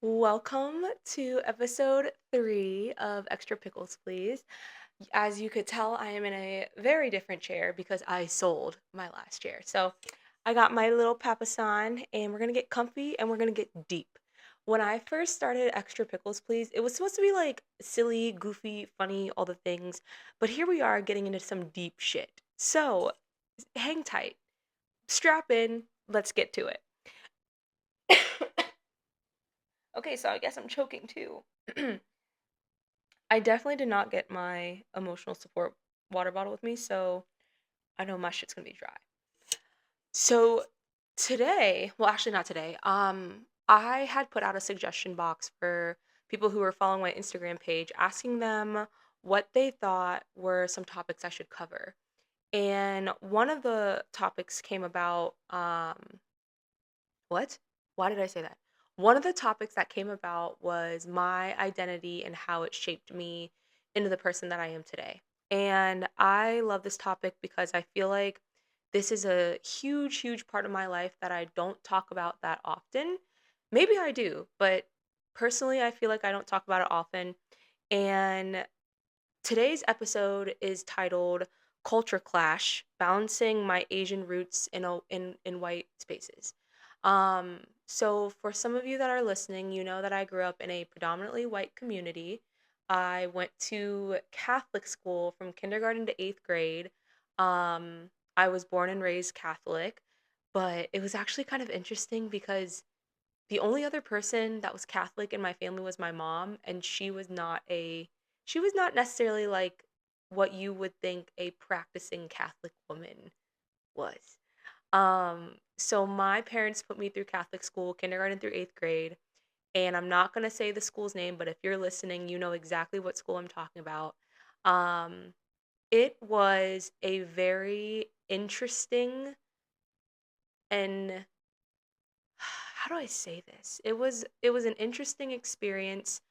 Welcome to episode 3 of Extra Pickles, Please. As you could tell, I am in a very different chair because I sold my last chair. So I got my little papasan and we're going to get comfy and we're going to get deep. When I first started Extra Pickles, Please, it was supposed to be like silly, goofy, funny, all the things. But here we are getting into some deep shit. So hang tight, strap in, let's get to it. Okay, so I guess I'm choking too. I definitely did not get my emotional support water bottle with me, so I know my shit's gonna be dry. So today, well, actually not today. I had put out a suggestion box for people who were following my Instagram page, asking them what they thought were some topics I should cover. And one of the topics came about, what? Why did I say that? One of the topics that came about was my identity and how it shaped me into the person that I am today. And I love this topic because I feel like this is a huge, huge part of my life that I don't talk about that often. Maybe I do, but personally, I feel like I don't talk about it often. And today's episode is titled Culture Clash: Balancing My Asian Roots in White Spaces. So for some of you that are listening, you know that I grew up in a predominantly white community. I went to Catholic school from kindergarten to 8th grade. I was born and raised Catholic, but it was actually kind of interesting because the only other person that was Catholic in my family was my mom, and she was not necessarily like what you would think a practicing Catholic woman was. So my parents put me through Catholic school, kindergarten through 8th grade, and I'm not going to say the school's name, but if you're listening, you know exactly what school I'm talking about. Um, it was a very interesting and how do I say this? It was an interesting experience.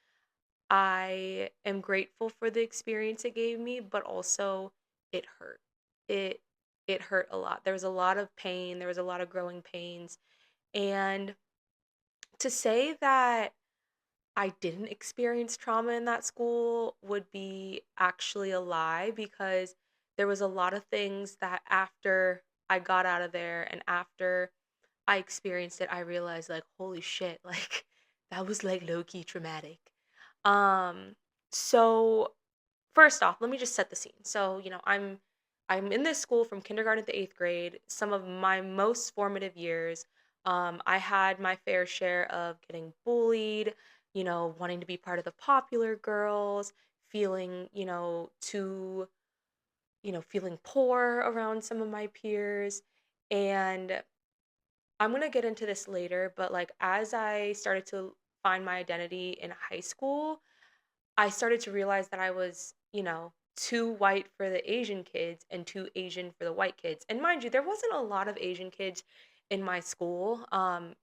I am grateful for the experience it gave me, but also it hurt. It it hurt a lot. There was a lot of pain, there was a lot of growing pains. And to say that I didn't experience trauma in that school would be actually a lie because there was a lot of things that after I got out of there and after I experienced it, I realized like, holy shit, like that was like low key traumatic. Um, so first off, let me just set the scene. So, I'm in this school from kindergarten to 8th grade, some of my most formative years. I had my fair share of getting bullied, wanting to be part of the popular girls, feeling, feeling poor around some of my peers. And I'm gonna get into this later, but like as I started to find my identity in high school, I started to realize that I was, too white for the Asian kids and too Asian for the white kids. And mind you, there wasn't a lot of Asian kids in my school,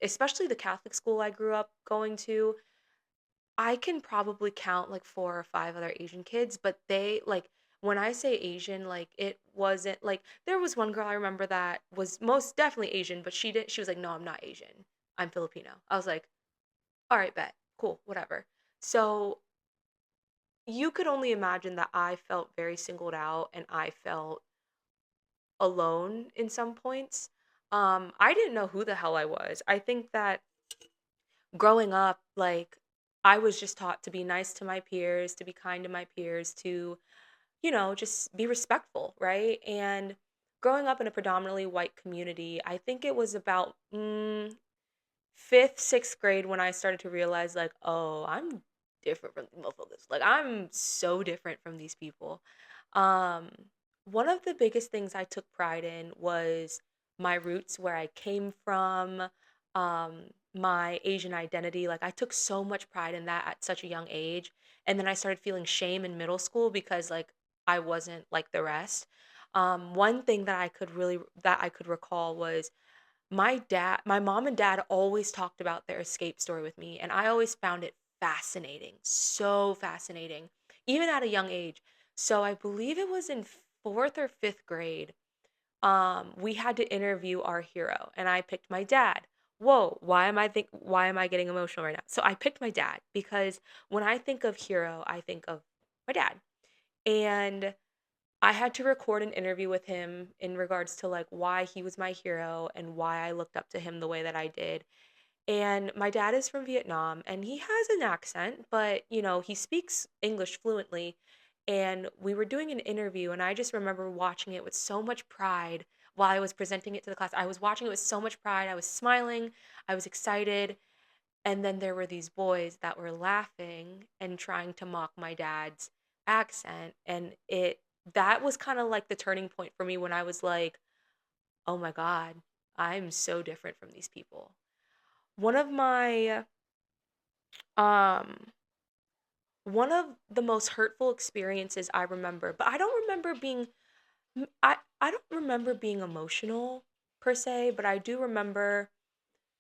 especially the Catholic school I grew up going to. I can probably count like 4 or 5 other Asian kids, but they like when I say Asian, like it wasn't like there was one girl I remember that was most definitely Asian, but she was like, "No, I'm not Asian. I'm Filipino." I was like, "All right, bet. Cool, whatever." So, you could only imagine that I felt very singled out and I felt alone in some points. I didn't know who the hell I was. I think that growing up, like, I was just taught to be nice to my peers, to be kind to my peers, to, just be respectful, right? And growing up in a predominantly white community, I think it was about fifth, sixth grade when I started to realize, like, oh, I'm different from the motherfuckers. Like, I'm so different from these people. Um, One of the biggest things I took pride in was my roots, where I came from, my Asian identity. Like, I took so much pride in that at such a young age. And then I started feeling shame in middle school because, like, I wasn't like the rest. One thing that I could recall was my mom and dad always talked about their escape story with me, and I always found it fascinating, so fascinating, even at a young age. So I believe it was in 4th or 5th grade, we had to interview our hero, and I picked my dad. whoa, why am I getting emotional right now? So I picked my dad because when I think of hero, I think of my dad. And I had to record an interview with him in regards to like why he was my hero and why I looked up to him the way that I did. And my dad is from Vietnam and he has an accent, but he speaks English fluently. And we were doing an interview and I just remember watching it with so much pride while I was presenting it to the class. I was watching it with so much pride. I was smiling, I was excited. And then there were these boys that were laughing and trying to mock my dad's accent. And that was kind of like the turning point for me when I was like, oh my God, I'm so different from these people. One of my um one of the most hurtful experiences I remember, but I don't remember being emotional per se, but I do remember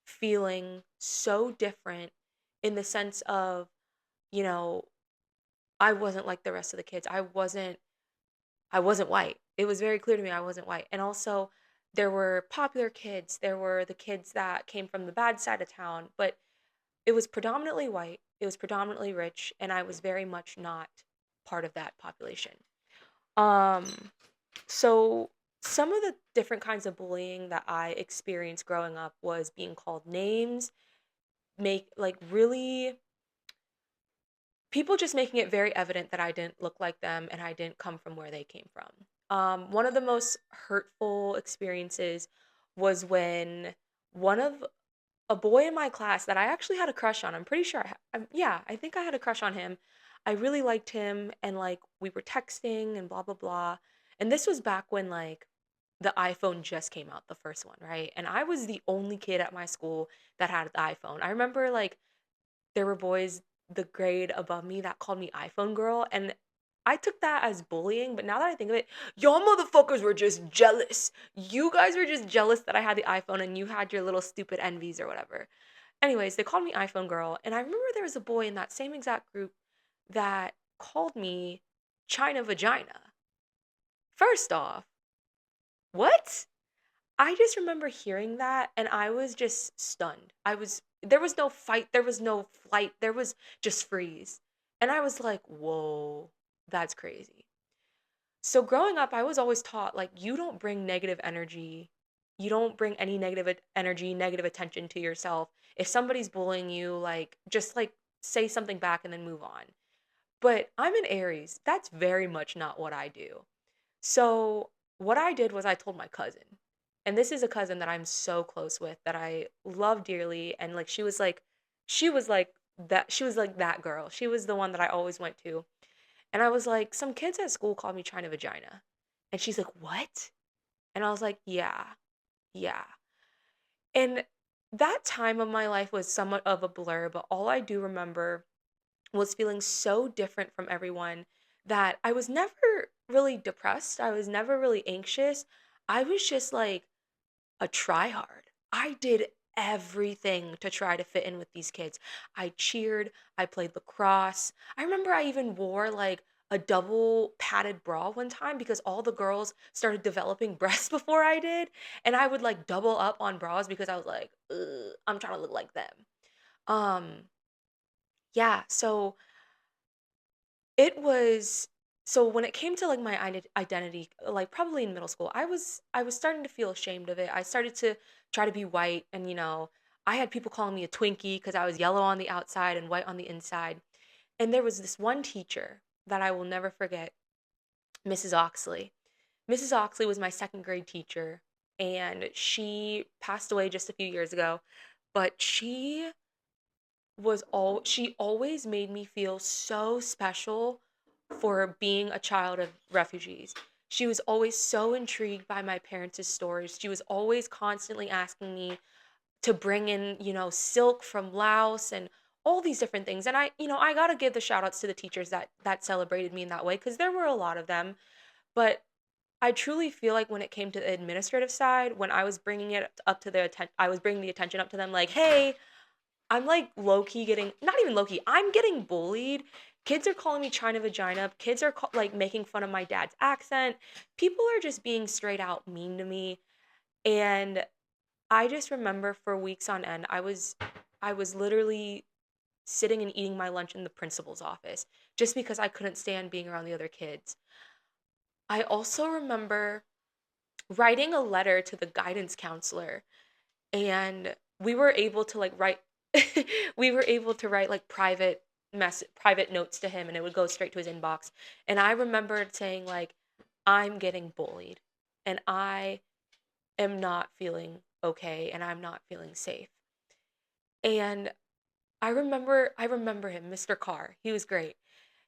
feeling so different in the sense of, you know, I wasn't like the rest of the kids. I wasn't white. It was very clear to me I wasn't white. And also there were popular kids, there were the kids that came from the bad side of town, but it was predominantly white, it was predominantly rich, and I was very much not part of that population. Um, so some of the different kinds of bullying that I experienced growing up was being called names, make like really people just making it very evident that I didn't look like them and I didn't come from where they came from. One of the most hurtful experiences was when one of a boy in my class that I actually had a crush on. I'm pretty sure yeah, I think I had a crush on him. I really liked him and like we were texting and blah blah blah. And this was back when like the iPhone just came out, the first one, right? And I was the only kid at my school that had the iPhone. I remember like there were boys the grade above me that called me iPhone girl, and I took that as bullying, but now that I think of it, y'all motherfuckers were just jealous. You guys were just jealous that I had the iPhone and you had your little stupid envies or whatever. Anyways, they called me iPhone girl, and I remember there was a boy in that same exact group that called me China vagina. First off, what? I just remember hearing that and I was just stunned. There was no fight, there was no flight, there was just freeze. And I was like, "Whoa, that's crazy." So growing up, I was always taught like you don't bring negative energy. You don't bring any energy, negative attention to yourself. If somebody's bullying you, like just like say something back and then move on. But I'm an Aries. That's very much not what I do. So, what I did was I told my cousin. And this is a cousin that I'm so close with that I love dearly and like she was like she was like that girl. She was the one that I always went to. And I was like, some kids at school call me China vagina. And she's like, "What?" And I was like, "Yeah. Yeah." And that time of my life was somewhat of a blur, but all I do remember was feeling so different from everyone that I was never really depressed. I was never really anxious. I was just like a tryhard. I did everything to try to fit in with these kids. I cheered, I played lacrosse. I remember I even wore like a double padded bra one time because all the girls started developing breasts before I did. And I would like double up on bras because I was like, "Ugh, I'm trying to look like them." Um, yeah, so it was so when it came to, like, my identity, like, probably in middle school, I was starting to feel ashamed of it. I started to try to be white and, I had people calling me a Twinkie because I was yellow on the outside and white on the inside. And there was this one teacher that I will never forget, Mrs. Oxley. Mrs. Oxley was my 2nd grade teacher, and she passed away just a few years ago, but she always made me feel so special for being a child of refugees. She was always so intrigued by my parents' stories. She was always constantly asking me to bring in, silk from Laos and all these different things. And I got to give the shout outs to the teachers that celebrated me in that way because there were a lot of them, but I truly feel like when it came to the administrative side, when I was bringing it up to their I was bringing the attention up to them like, "Hey, I'm like low key getting not even low key. I'm getting bullied. Kids are calling me China vagina. Kids are like making fun of my dad's accent. People are just being straight out mean to me." And I just remember for weeks on end, I was literally sitting and eating my lunch in the principal's office just because I couldn't stand being around the other kids. I also remember writing a letter to the guidance counselor, and we were able to like write we were able to write like private notes to him, and it would go straight to his inbox. And I remembered saying like, I'm getting bullied and I am not feeling okay and I'm not feeling safe. And I remember him, Mr. Carr. He was great.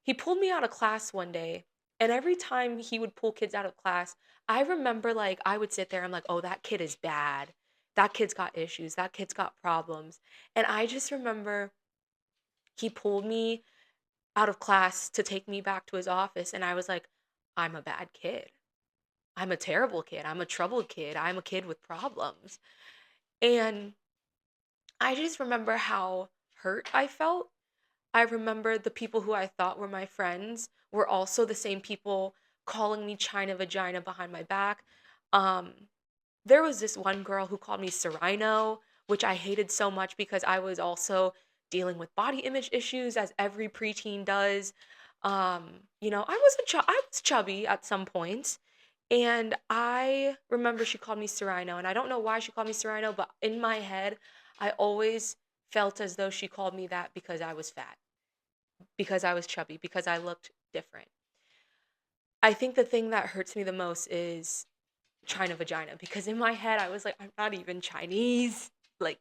He pulled me out of class one day, and every time he would pull kids out of class, I remember like I would sit there, I'm like, "Oh, that kid is bad. That kid's got issues. That kid's got problems." And I just remember he pulled me out of class to take me back to his office, and I was like, "I'm a bad kid. I'm a terrible kid. I'm a troubled kid. I'm a kid with problems." And I just remember how hurt I felt. I remember the people who I thought were my friends were also the same people calling me China vagina behind my back. Um, there was this one girl who called me Serino, which I hated so much because I was also dealing with body image issues, as every preteen does. I was chubby at some point, and I remember she called me Serino, and I don't know why she called me Serino, but in my head, I always felt as though she called me that because I was fat, because I was chubby, because I looked different. I think the thing that hurts me the most is China vagina, because in my head I was like, I'm not even Chinese. Like,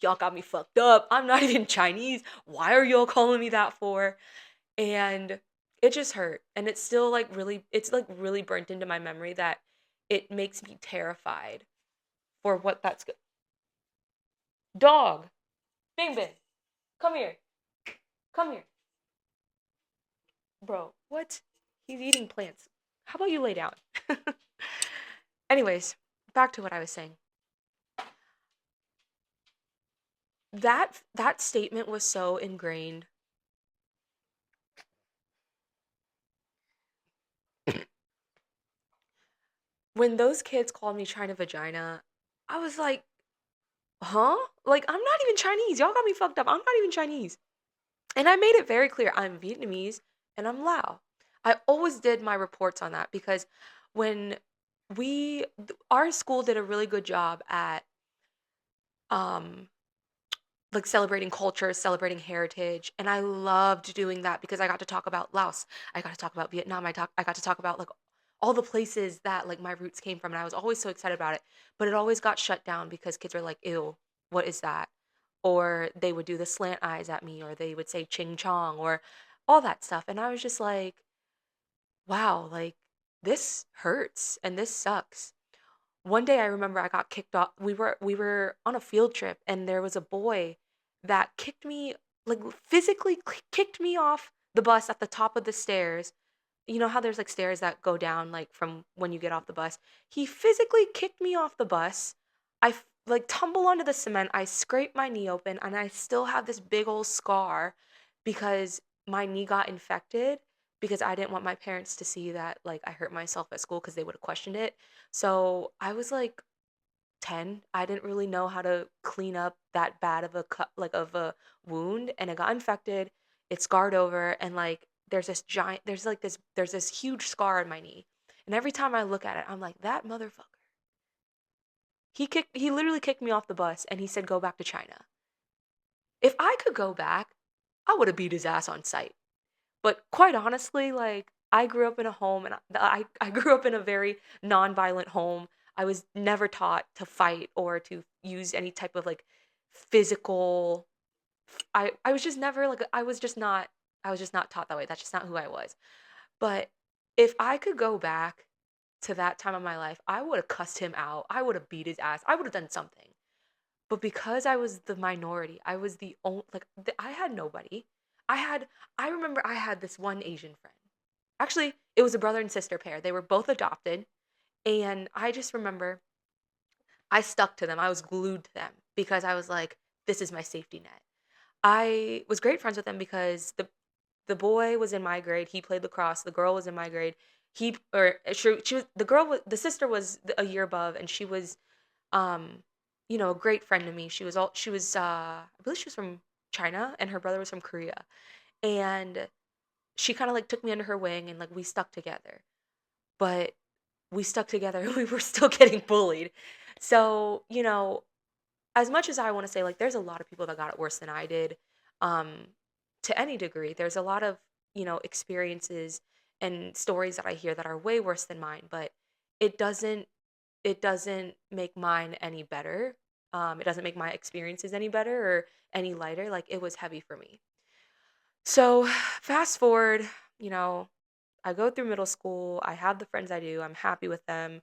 y'all got me fucked up. I'm not even Chinese. Why are y'all calling me that for? And it just hurt. And it's still like it's like really burnt into my memory that it makes me terrified for what Dog, Bing Bing, come here. Come here. Bro, what? He's eating plants. How about you lay down? Anyways, back to what I was saying. That statement was so ingrained. When those kids called me China vagina, I was like, huh? Like, I'm not even Chinese. Y'all got me fucked up. I'm not even Chinese. And I made it very clear I'm Vietnamese and I'm Lao. I always did my reports on that because when our school did a really good job at um like celebrating culture, celebrating heritage, and I loved doing that because I got to talk about Laos. I got to talk about Vietnam. I got to talk about like all the places that like my roots came from, and I was always so excited about it. But it always got shut down because kids were like, "Ew, what is that?" Or they would do the slant eyes at me, or they would say "ching chong," or all that stuff, and I was just like, "Wow, like this hurts and this sucks." One day I remember I got kicked off. We were on a field trip, and there was a boy that kicked me, like physically kicked me off the bus at the top of the stairs. You know how there's like stairs that go down like from when you get off the bus. He physically kicked me off the bus. Like tumble onto the cement. I scraped my knee open, and I still have this big old scar because my knee got infected because I didn't want my parents to see that like I hurt myself at school because they would have questioned it. So I was like 10. I didn't really know how to clean up that bad of a cut, like of a wound, and it got infected. It scarred over, and like there's this huge scar on my knee. And every time I look at it, I'm like, that motherfucker. He literally kicked me off the bus and he said go back to China. If I could go back, I would have beat his ass on sight. But quite honestly, like I grew up in a home, and I grew up in a very nonviolent home. I was never taught to fight or to use any type of like physical. I was just never like I was just not taught that way. That's just not who I was. But if I could go back to that time of my life, I would have cussed him out. I would have beat his ass. I would have done something. But because I was the minority, I was the only I had nobody. I had I remember I had this one Asian friend. Actually, it was a brother and sister pair. They were both adopted, and I just remember I stuck to them. I was glued to them because I was like, this is my safety net. I was great friends with them because the boy was in my grade. He played lacrosse. The girl was in my grade. He or she was the girl was the sister was a year above, and she was um a great friend to me. I believe she was from China and her brother was from Korea. And she kind of like took me under her wing and like we stuck together. But we stuck together and we were still getting bullied. So, as much as I want to say like there's a lot of people that got it worse than I did, um, to any degree, there's a lot of, experiences and stories that I hear that are way worse than mine, but it doesn't it doesn't make mine any better. It doesn't make my experiences any better or any lighter. Like it was heavy for me. So fast forward, you know, I go through middle school. I have the friends I do. I'm happy with them.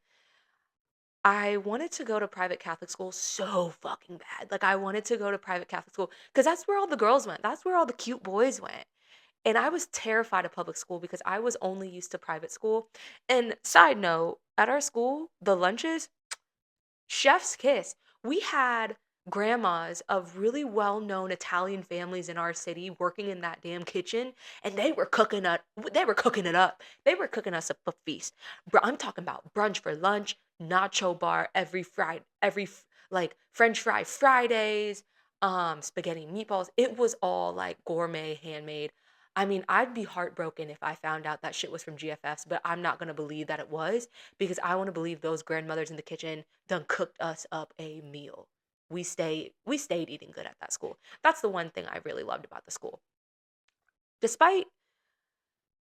I wanted to go to private Catholic school so fucking bad. Like I wanted to go to private Catholic school because that's where all the girls went. That's where all the cute boys went. And I was terrified of public school because I was only used to private school. And side note, at our school, the lunches, chef's kiss. We had grandmas of really well-known Italian families in our city working in that damn kitchen, and they were cooking it up. They were cooking us up a feast. I'm talking about brunch for lunch, nacho bar every Friday, like French fry Fridays, spaghetti and meatballs. It was all like gourmet, handmade. I mean, I'd be heartbroken if I found out that shit was from GFS, but I'm not gonna believe that it was because I want to believe those grandmothers in the kitchen done cooked us up a meal. We stayed eating good at that school. That's the one thing I really loved about the school. Despite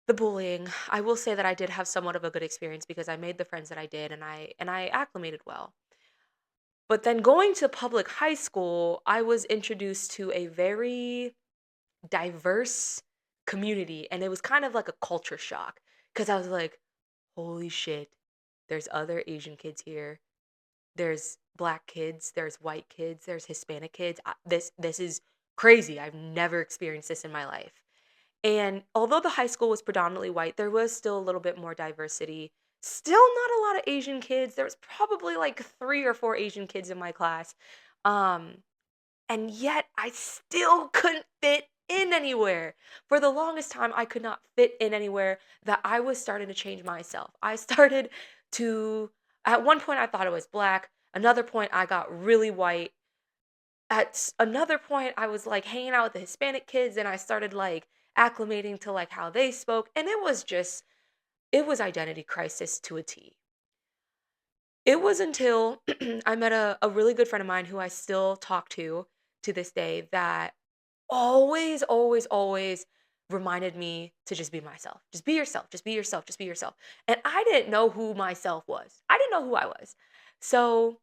the bullying, I will say that I did have somewhat of a good experience because I made the friends that I did and I acclimated well. But then going to public high school, I was introduced to a very diverse community and it was kind of like a culture shock because I was like, holy shit, there's other Asian kids here. There's black kids, there's white kids, there's Hispanic kids. This is crazy. I've never experienced this in my life. And although the high school was predominantly white, there was still a little bit more diversity. Still not a lot of Asian kids. There was probably like 3 or 4 Asian kids in my class. Um and yet I still couldn't fit in anywhere. For the longest time, I could not fit in anywhere that I was starting to change myself. I started to, at one point, I thought I was black. Another point, I got really white. Another point, I was like hanging out with the Hispanic kids and I started like acclimating to like how they spoke. And it was identity crisis to a T. It was until I met a really good friend of mine who I still talk to this day that always, always, always reminded me to just be myself. Just be yourself. Just be yourself. Just be yourself. And I didn't know who myself was. I didn't know who I was. So,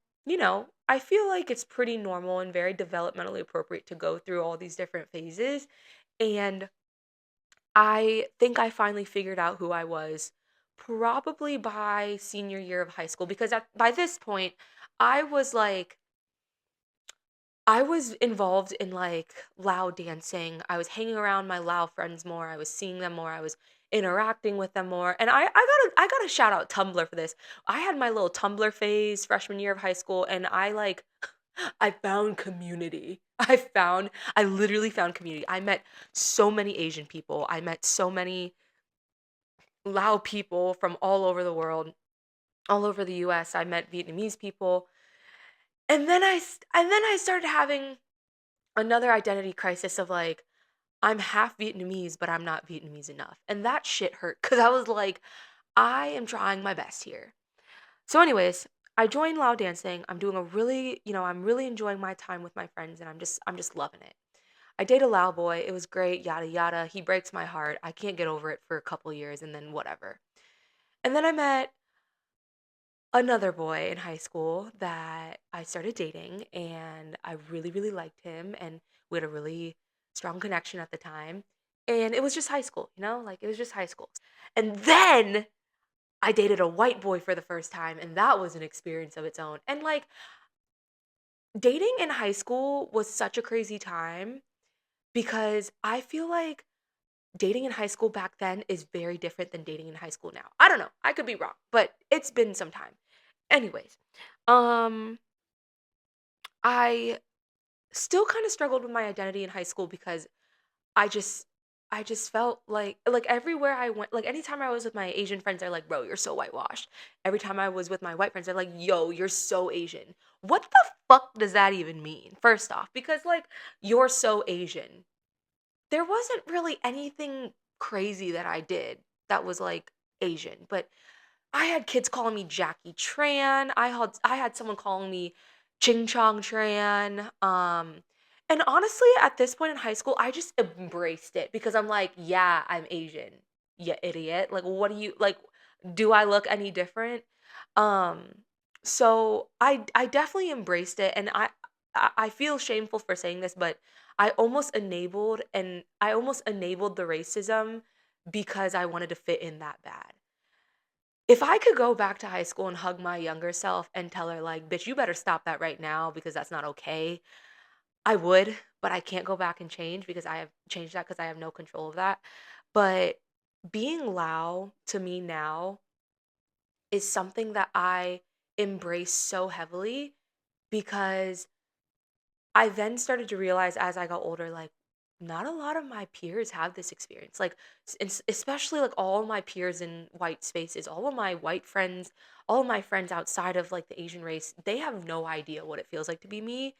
I feel like it's pretty normal and very developmentally appropriate to go through all these different phases. And I think I finally figured out who I was probably by senior year of high school because by this point, I was like I was involved in like loud dancing. I was hanging around my loud friends more. I was seeing them more. I was interacting with them more. And I got to shout out Tumblr for this. I had my little Tumblr phase freshman year of high school and I like I found community. I literally found community. I met so many Asian people. I met so many loud people from all over the world, all over the US. I met Vietnamese people. And then I started having another identity crisis of like I'm half Vietnamese, but I'm not Vietnamese enough. And that shit hurt cuz I was like I am trying my best here. So anyways, I joined Loud Dancing. I'm doing a really, I'm really enjoying my time with my friends and I'm just loving it. I date a Lao boy. It was great, yada yada. He breaks my heart. I can't get over it for a couple years and then whatever. And then I met another boy in high school that I started dating and I really really liked him and we had a really strong connection at the time. And it was just high school, like it was just high school. And then I dated a white boy for the first time and that was an experience of its own. And like dating in high school was such a crazy time because I feel like dating in high school back then is very different than dating in high school now. I don't know. I could be wrong, but it's been some time. Anyways, um I still kind of struggled with my identity in high school because I just I just felt like everywhere I went, like anytime I was with my Asian friends, they're like, "Bro, you're so whitewashed." Every time I was with my white friends, they're like, "Yo, you're so Asian." What the fuck does that even mean? First off, because like you're so Asian. There wasn't really anything crazy that I did that was like Asian, but I had kids calling me Jackie Tran. I had someone calling me Ching Chong Tran. And honestly, at this point in high school, I just embraced it because I'm like, yeah, I'm Asian. You idiot. Like, what do you like? Do I look any different? Um, so I definitely embraced it, and I feel shameful for saying this, but I almost enabled the racism because I wanted to fit in that bad. If I could go back to high school and hug my younger self and tell her like, "Bitch, you better stop that right now because that's not okay," I would, but I can't go back and change because I have changed that because I have no control of that. But being Lao to me now is something that I embrace so heavily because I then started to realize as I got older, like, not a lot of my peers have this experience. Like, especially like all my peers in white spaces, all of my white friends, all of my friends outside of like the Asian race, they have no idea what it feels like to be me.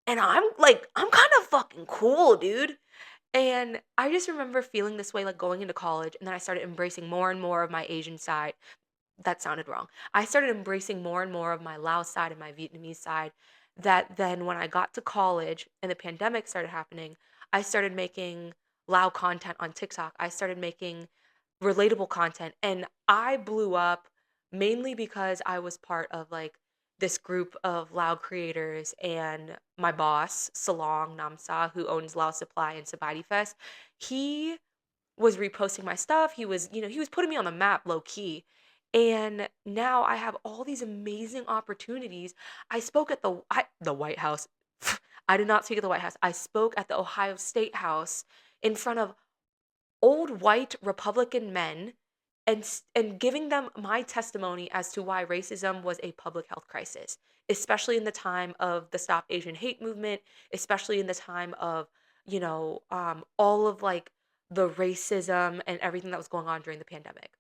And I'm like, I'm kind of fucking cool, dude. And I just remember feeling this way, like going into college, and then I started embracing more and more of my Asian side. That sounded wrong. I started embracing more and more of my Lao side and my Vietnamese side. That then, when I got to college and the pandemic started happening, I started making Lao content on TikTok. I started making relatable content, and I blew up mainly because I was part of like this group of Lao creators and my boss, Salong Namsa, who owns Lao Supply and Sabadi Fest. He was reposting my stuff. He was putting me on the map low key. And now I have all these amazing opportunities. I spoke at the White House. I did not speak at the White House. I spoke at the Ohio State House in front of old white Republican men and giving them my testimony as to why racism was a public health crisis, especially in the time of the Stop Asian Hate movement, especially in the time of, all of like the racism and everything that was going on during the pandemic.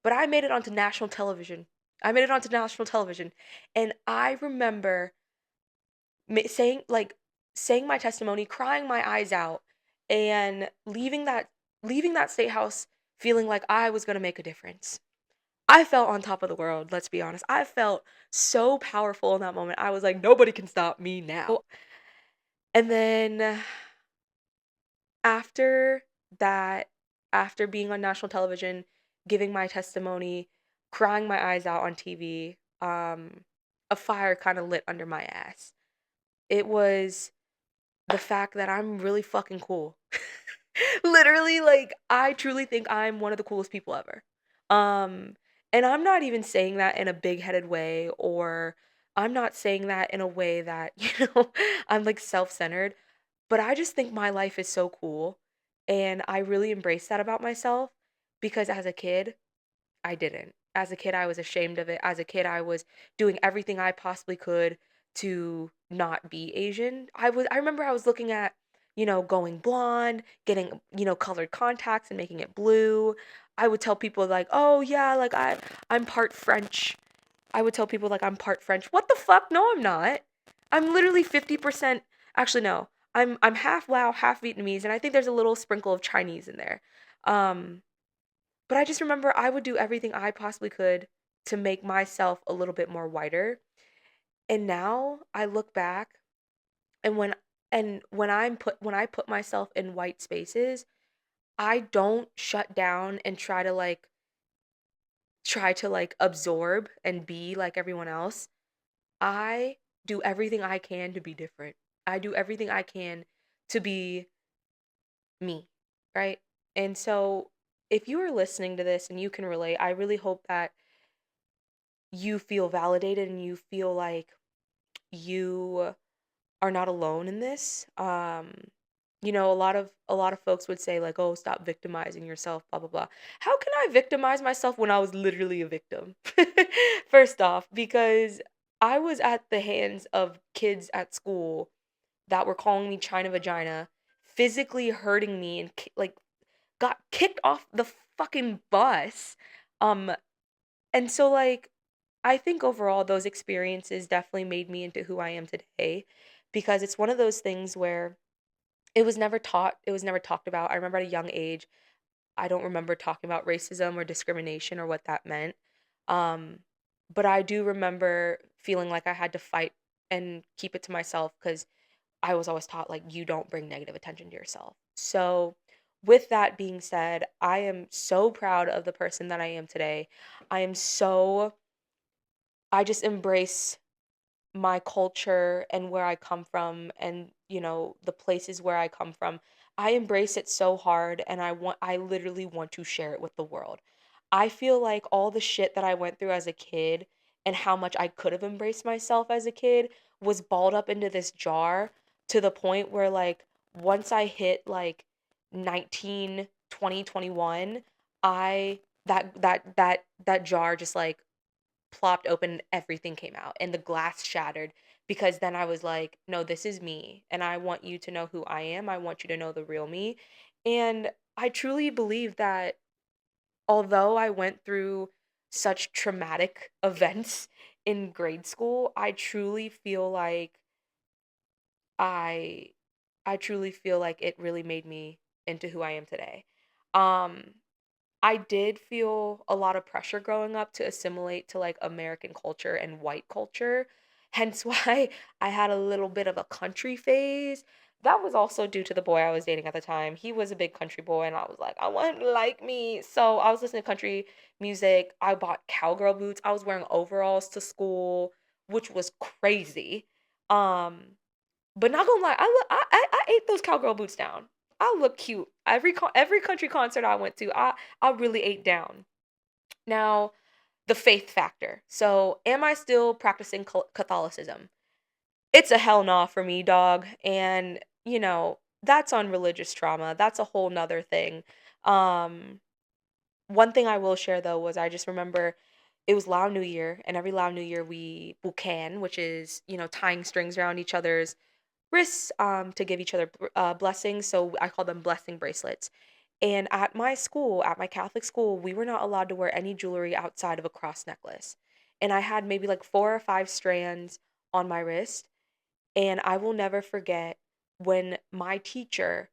But I made it onto national television. I made it onto national television. And I remember saying saying my testimony, crying my eyes out, and leaving that state house feeling like I was gonna make a difference. I felt on top of the world, let's be honest. I felt so powerful in that moment. I was like, nobody can stop me now. And then after that, after being on national television, giving my testimony, crying my eyes out on TV, a fire kind of lit under my ass. It was the fact that I'm really fucking cool. Literally, like, I truly think I'm one of the coolest people ever. Um, and I'm not even saying that in a big-headed way, or I'm not saying that in a way that, I'm like self-centered, but I just think my life is so cool, and I really embrace that about myself because as a kid, I didn't. As a kid, I was ashamed of it. As a kid, I was doing everything I possibly could to not be Asian. I remember I was looking at, going blonde, getting, colored contacts and making it blue. I would tell people like, "Oh yeah, like I'm part French." I would tell people like I'm part French. What the fuck? No, I'm not. I'm literally 50%. Actually, no. I'm half Lao, half Vietnamese, and I think there's a little sprinkle of Chinese in there. Um but I just remember I would do everything I possibly could to make myself a little bit more whiter. And now I look back and when I put myself in white spaces, I don't shut down and try to absorb and be like everyone else. I do everything I can to be different. I do everything I can to be me, right? And so if you are listening to this and you can relate, I really hope that you feel validated and you feel like you are not alone in this. A lot of folks would say like, "Oh, stop victimizing yourself, blah blah blah." How can I victimize myself when I was literally a victim? First off, because I was at the hands of kids at school that were calling me China vagina, physically hurting me and like got kicked off the fucking bus. Um, and so, like, I think overall those experiences definitely made me into who I am today because it's one of those things where it was never talked about. I remember at a young age, I don't remember talking about racism or discrimination or what that meant. Um, but I do remember feeling like I had to fight and keep it to myself because I was always taught, like, you don't bring negative attention to yourself. So, with that being said, I am so proud of the person that I am today. I am so, I just embrace my culture and where I come from and, the places where I come from. I embrace it so hard and I literally want to share it with the world. I feel like all the shit that I went through as a kid and how much I could have embraced myself as a kid was balled up into this jar to the point where, like, once I hit like 19, 20, 21, I that jar just like plopped open, everything came out and the glass shattered because then I was like, "No, this is me and I want you to know who I am. I want you to know the real me." And I truly believe that although I went through such traumatic events in grade school, I I truly feel like it really made me into who I am today. Um I did feel a lot of pressure growing up to assimilate to, like, American culture and white culture, hence why I had a little bit of a country phase. That was also due to the boy I was dating at the time. He was a big country boy, and I was like, "I want him to like me." So, I was listening to country music, I bought cowgirl boots, I was wearing overalls to school, which was crazy. Um, but not gonna lie, I ate those cowgirl boots down. I look cute. Every country concert I went to, I really ate down. Now, the faith factor. So, am I still practicing Catholicism? It's a hell nah for me, dog. And that's on religious trauma. That's a whole nother thing. Um, One thing I will share though was I just remember it was Lao New Year, and every Lao New Year we bukan, which is tying strings around each other's wrists to give each other blessings. So I call them blessing bracelets. And at my school, at my Catholic school, we were not allowed to wear any jewelry outside of a cross necklace. And I had maybe like 4 or 5 strands on my wrist. And I will never forget when my teacher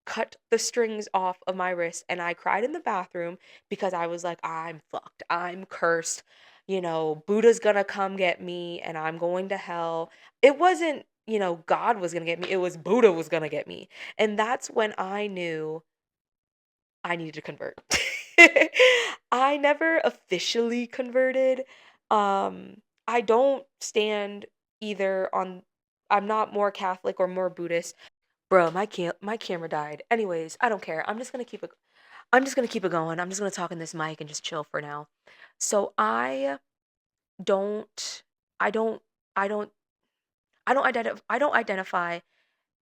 cut the strings off of my wrist and I cried in the bathroom because I was like, I'm fucked. I'm cursed. Buddha's gonna come get me and I'm going to hell. It wasn't, God was gonna get me. It was Buddha was gonna get me. And that's when I knew I needed to convert. I never officially converted. I don't stand either on I'm not more Catholic or more Buddhist. Bro, my camera died. Anyways, I don't care. I'm just gonna keep it going. I'm just gonna talk in this mic and just chill for now. So don't I don't I don't I don't identify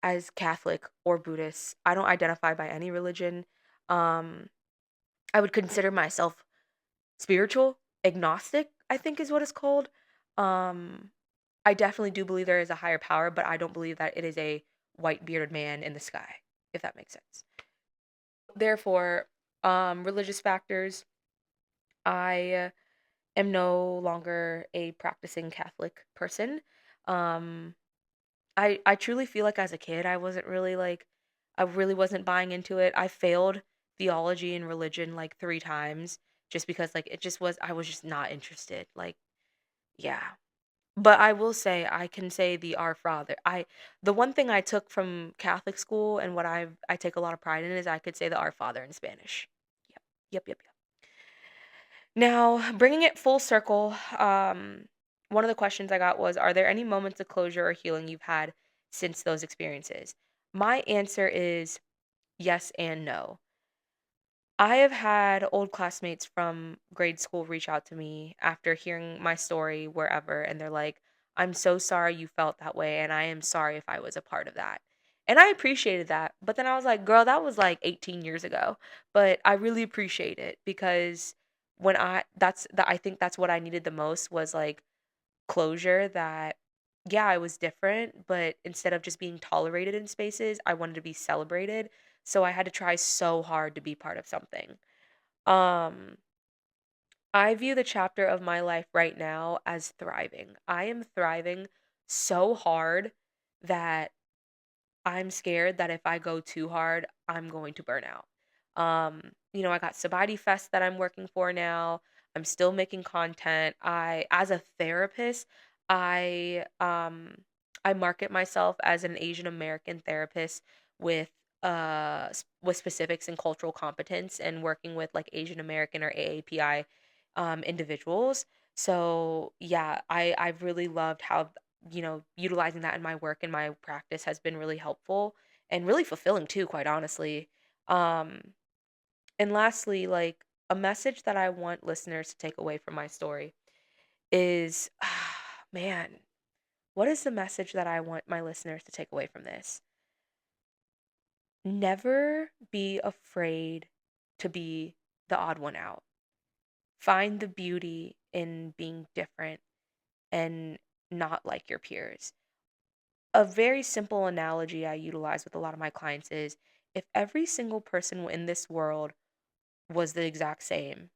as Catholic or Buddhist. I don't identify by any religion. Um I would consider myself spiritual, agnostic, I think is what it's called. Um I definitely do believe there is a higher power, but I don't believe that it is a white bearded man in the sky, if that makes sense. Therefore, religious factors, I am no longer a practicing Catholic person. Um, I truly feel like as a kid, I really wasn't buying into it. I failed theology and religion like 3 times just because like I was just not interested. Like, yeah. But I will say, I can say the Our Father. The one thing I took from Catholic school and what I take a lot of pride in is I could say the Our Father in Spanish. Yep. Yep, yep, yep. Now, bringing it full circle, one of the questions I got was, are there any moments of closure or healing you've had since those experiences? My answer is yes and no. I have had old classmates from grade school reach out to me after hearing my story wherever, and they're like, I'm so sorry you felt that way, and I am sorry if I was a part of that. And I appreciated that. But then I was like, girl, that was like 18 years ago. But I really appreciate it because I think that's what I needed the most was like closure that, yeah, I was different, but instead of just being tolerated in spaces, I wanted to be celebrated. So I had to try so hard to be part of something. Um, I view the chapter of my life right now as thriving. I am thriving so hard that I'm scared that if I go too hard, I'm going to burn out. I got Sabbati Fest that I'm working for now. I'm still making content. As a therapist, I um I market myself as an Asian American therapist with with specifics in cultural competence and working with like Asian American or AAPI individuals. So yeah, I've really loved how utilizing that in my work and my practice has been really helpful and really fulfilling too, quite honestly. Um, and lastly, like a message that I want listeners to take away from my story is, man, what is the message that I want my listeners to take away from this? Never be afraid to be the odd one out. Find the beauty in being different and not like your peers. A very simple analogy I utilize with a lot of my clients is if every single person in this world was the exact same,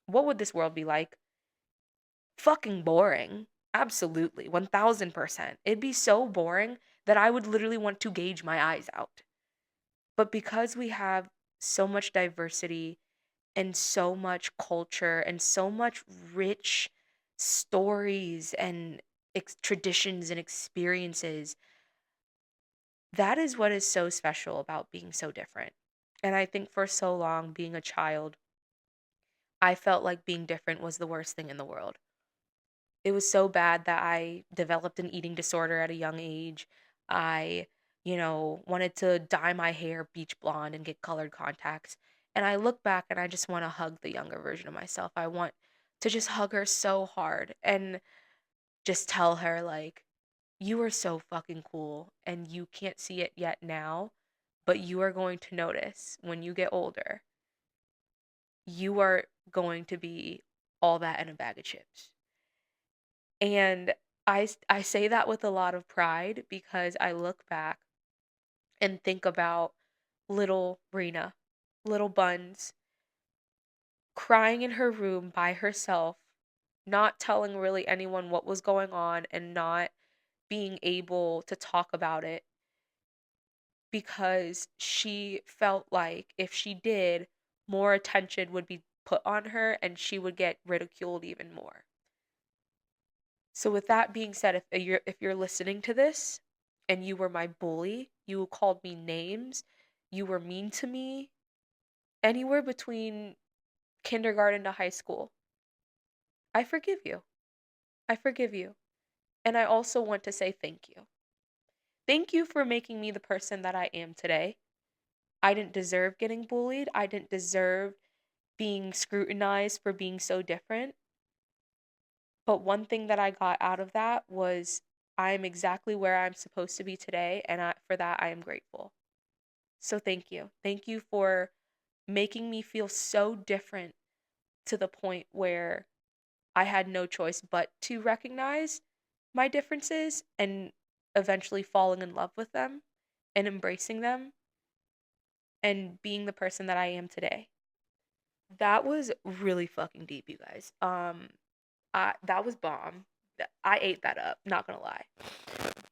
what would this world be like? Fucking boring. Absolutely. 1000%. It'd be so boring that I would literally want to gauge my eyes out. But because we have so much diversity and so much culture and so much rich stories and traditions and experiences, that is what is so special about being so different. And I think for so long, being a child, I felt like being different was the worst thing in the world. It was so bad that I developed an eating disorder at a young age. I, wanted to dye my hair beach blonde and get colored contacts. And I look back and I just want to hug the younger version of myself. I want to just hug her so hard and just tell her, like, you are so fucking cool and you can't see it yet now, but you are going to notice when you get older. You are going to be all that in a bag of chips. And I say that with a lot of pride because I look back and think about little Rena, little Buns, crying in her room by herself, not telling really anyone what was going on and not being able to talk about it because she felt like if she did, more attention would be put on her and she would get ridiculed even more. So with that being said, if you're listening to this and you were my bully, you called me names, you were mean to me, anywhere between kindergarten to high school, I forgive you. I forgive you. And I also want to say thank you. Thank you for making me the person that I am today. I didn't deserve getting bullied. I didn't deserve being scrutinized for being so different. But one thing that I got out of that was I am exactly where I'm supposed to be today, and for that I am grateful. So thank you. Thank you for making me feel so different to the point where I had no choice but to recognize my differences and eventually falling in love with them and embracing them and being the person that I am today. That was really fucking deep, you guys. That was bomb. I ate that up, not gonna lie.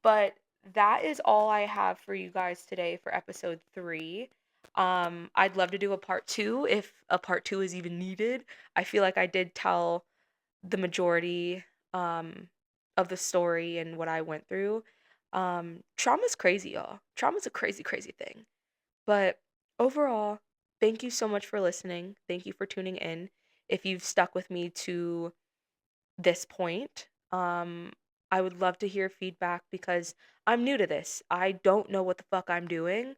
But that is all I have for you guys today for episode 3. I'd love to do a part 2 if a part 2 is even needed. I feel like I did tell the majority um of the story and what I went through. Trauma's crazy, y'all. Trauma's a crazy, crazy thing. But overall, thank you so much for listening. Thank you for tuning in. If you've stuck with me to this point. I would love to hear feedback because I'm new to this. I don't know what the fuck I'm doing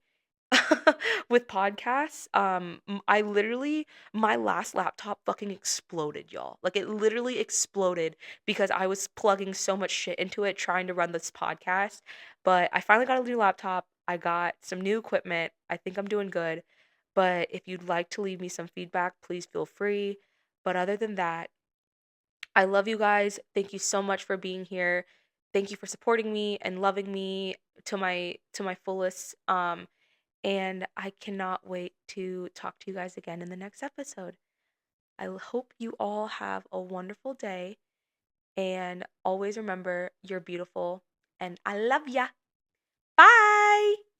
with podcasts. I literally, my last laptop fucking exploded, y'all. Like it literally exploded because I was plugging so much shit into it trying to run this podcast. But I finally got a new laptop. I got some new equipment. I think I'm doing good. But if you'd like to leave me some feedback, please feel free. But other than that, I love you guys. Thank you so much for being here. Thank you for supporting me and loving me to my fullest. And I cannot wait to talk to you guys again in the next episode. Hope you all have a wonderful day and always remember you're beautiful and I love ya. Bye.